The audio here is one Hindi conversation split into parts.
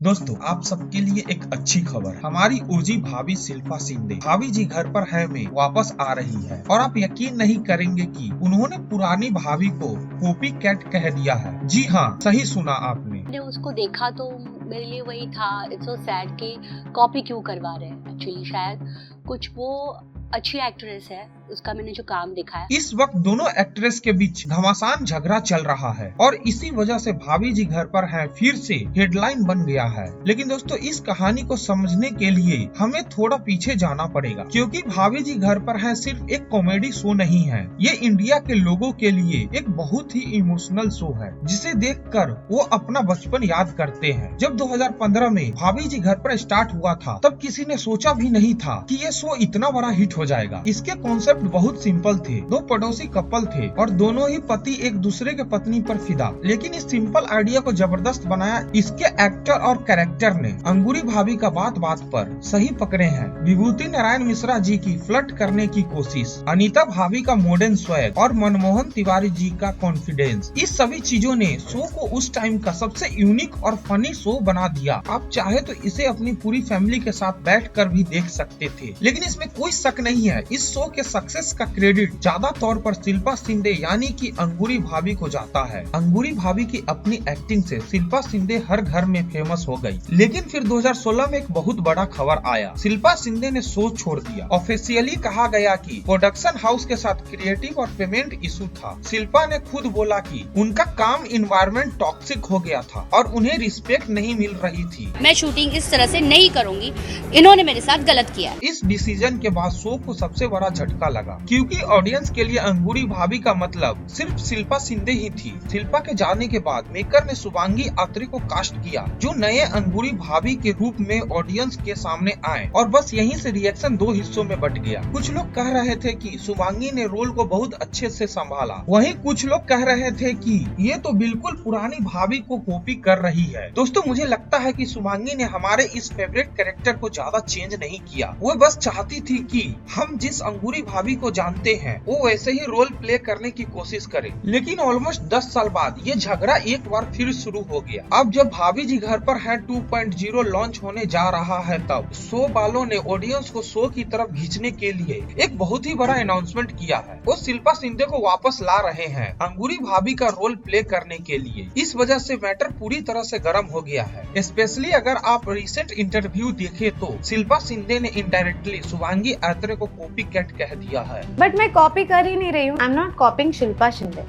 दोस्तों, आप सबके लिए एक अच्छी खबर। हमारी ओजी भाभी शिल्पा शिंदे भाभी जी घर पर है में वापस आ रही है और आप यकीन नहीं करेंगे कि उन्होंने पुरानी भाभी को कॉपी कैट कह दिया है। जी हाँ, सही सुना आपने। मैंने उसको देखा तो मेरे लिए वही था, इट्स सो सैड कि कॉपी क्यों करवा रहे हैं। एक्चुअली शायद कुछ वो अच्छी एक्ट्रेस है, उसका मैंने जो काम देखा है। इस वक्त दोनों एक्ट्रेस के बीच घमासान झगड़ा चल रहा है और इसी वजह से भाभी जी घर पर हैं फिर से हेडलाइन बन गया है। लेकिन दोस्तों, इस कहानी को समझने के लिए हमें थोड़ा पीछे जाना पड़ेगा, क्योंकि भाभी जी घर पर हैं सिर्फ एक कॉमेडी शो नहीं है। ये इंडिया के लोगों के लिए एक बहुत ही इमोशनल शो है, जिसे देखकर वो अपना बचपन याद करते हैं। जब 2015 में भाभी जी घर पर स्टार्ट हुआ था, तब किसी ने सोचा भी नहीं था कि ये शो इतना बड़ा हिट हो जाएगा। इसके कॉन्सेप्ट बहुत सिंपल थे। दो पड़ोसी कपल थे और दोनों ही पति एक दूसरे के पत्नी पर फिदा। लेकिन इस सिंपल आइडिया को जबरदस्त बनाया इसके एक्टर और कैरेक्टर ने। अंगूरी भाभी का बात बात पर सही पकड़े हैं। विभूति नारायण मिश्रा जी की फ्लर्ट करने की कोशिश, अनीता भाभी का मॉडर्न स्वैग और मनमोहन तिवारी जी का कॉन्फिडेंस, इस सभी चीजों ने शो को उस टाइम का सबसे यूनिक और फनी शो बना दिया। आप चाहे तो इसे अपनी पूरी फैमिली के साथ बैठकर भी देख सकते थे। लेकिन इसमें कोई शक नहीं है, इस शो के सक्सेस का क्रेडिट ज्यादा तौर पर शिल्पा शिंदे यानी कि अंगूरी भाभी को जाता है। अंगूरी भाभी की अपनी एक्टिंग से शिल्पा शिंदे हर घर में फेमस हो गई। लेकिन फिर 2016 में एक बहुत बड़ा खबर आया। शिल्पा शिंदे ने शो छोड़ दिया। ऑफिशियली कहा गया कि प्रोडक्शन हाउस के साथ क्रिएटिव और पेमेंट इशू था। शिल्पा ने खुद बोला कि उनका काम इन्वायरमेंट टॉक्सिक हो गया था और उन्हें रिस्पेक्ट नहीं मिल रही थी। मैं शूटिंग इस तरह से नहीं करूंगी, इन्होंने मेरे साथ गलत किया है। इस डिसीजन के बाद शो को सबसे बड़ा झटका लगा, क्योंकि ऑडियंस के लिए अंगूरी भाभी का मतलब सिर्फ शिल्पा शिंदे ही थी। शिल्पा के जाने के बाद मेकर ने शुभांगी आत्रे को कास्ट किया, जो नए अंगूरी भाभी के रूप में ऑडियंस के सामने आए, और बस यहीं से रिएक्शन दो हिस्सों में बट गया। कुछ लोग कह रहे थे कि शुभांगी ने रोल को बहुत अच्छे से संभाला, वहीं कुछ लोग कह रहे थे कि ये तो बिल्कुल पुरानी भाभी को कॉपी कर रही है। दोस्तों, मुझे लगता है कि शुभांगी ने हमारे इस फेवरेट कैरेक्टर को ज्यादा चेंज नहीं किया। वो बस चाहती थी कि हम जिस अंगूरी भाभी को जानते हैं वो वैसे ही रोल प्ले करने की कोशिश करे। लेकिन ऑलमोस्ट 10 साल बाद ये झगड़ा एक बार फिर शुरू हो गया। अब जब भाभी जी घर पर है 2.0 लॉन्च होने जा रहा है, तब शो वालों ने ऑडियंस को शो की तरफ खींचने के लिए एक बहुत ही बड़ा अनाउंसमेंट किया है। वो शिल्पा शिंदे को वापस ला रहे हैं अंगूरी भाभी का रोल प्ले करने के लिए। इस वजह से मैटर पूरी तरह से गर्म हो गया है। स्पेशली अगर आप रिसेंट इंटरव्यू देखे तो शिल्पा शिंदे ने इनडायरेक्टली शुभांगी आत्रे को कॉपी कैट कह दिया है। बट मैं कॉपी कर ही नहीं रही हूँ। I am not copying Shilpa Shinde.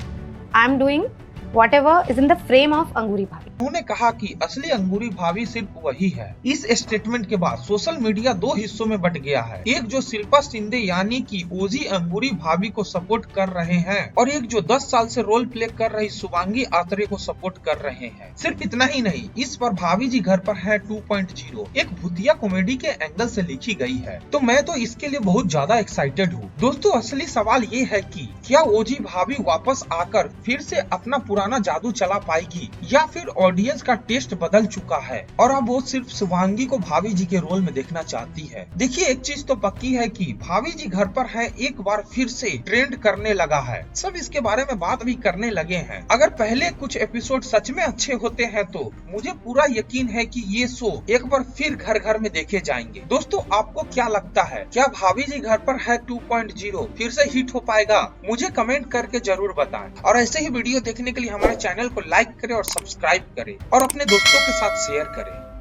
I am doing whatever is in the frame of अंगूरी भाभी। उन्होंने कहा कि असली अंगूरी भाभी सिर्फ वही है। इस स्टेटमेंट के बाद सोशल मीडिया दो हिस्सों में बट गया है। एक जो शिल्पा शिंदे यानी कि ओजी अंगूरी भाभी को सपोर्ट कर रहे हैं, और एक जो 10 साल से रोल प्ले कर रही शुभांगी आत्रे को सपोर्ट कर रहे हैं। सिर्फ इतना ही नहीं, इस पर भाभी जी घर पर है 2.0 एक भूतिया कॉमेडी के एंगल से लिखी गई है। तो मैं तो इसके लिए बहुत ज्यादा एक्साइटेड हूँ। दोस्तों, असली सवाल ये है कि क्या ओजी भाभी वापस आकर फिर से अपना पुराना जादू चला पाएगी, या फिर ऑडियंस का टेस्ट बदल चुका है और अब वो सिर्फ शुभांगी को भाभी जी के रोल में देखना चाहती है। देखिए, एक चीज तो पक्की है कि भाभी जी घर पर है एक बार फिर से ट्रेंड करने लगा है। सब इसके बारे में बात भी करने लगे हैं। अगर पहले कुछ एपिसोड सच में अच्छे होते हैं तो मुझे पूरा यकीन है कि ये शो एक बार फिर घर घर में देखे जाएंगे। दोस्तों, आपको क्या लगता है, क्या भाभी जी घर पर है 2.0 फिर से हिट हो पाएगा? मुझे कमेंट करके जरूर बताएं, और ऐसे ही वीडियो देखने के लिए हमारे चैनल को लाइक करें और सब्सक्राइब करें और अपने दोस्तों के साथ शेयर करें।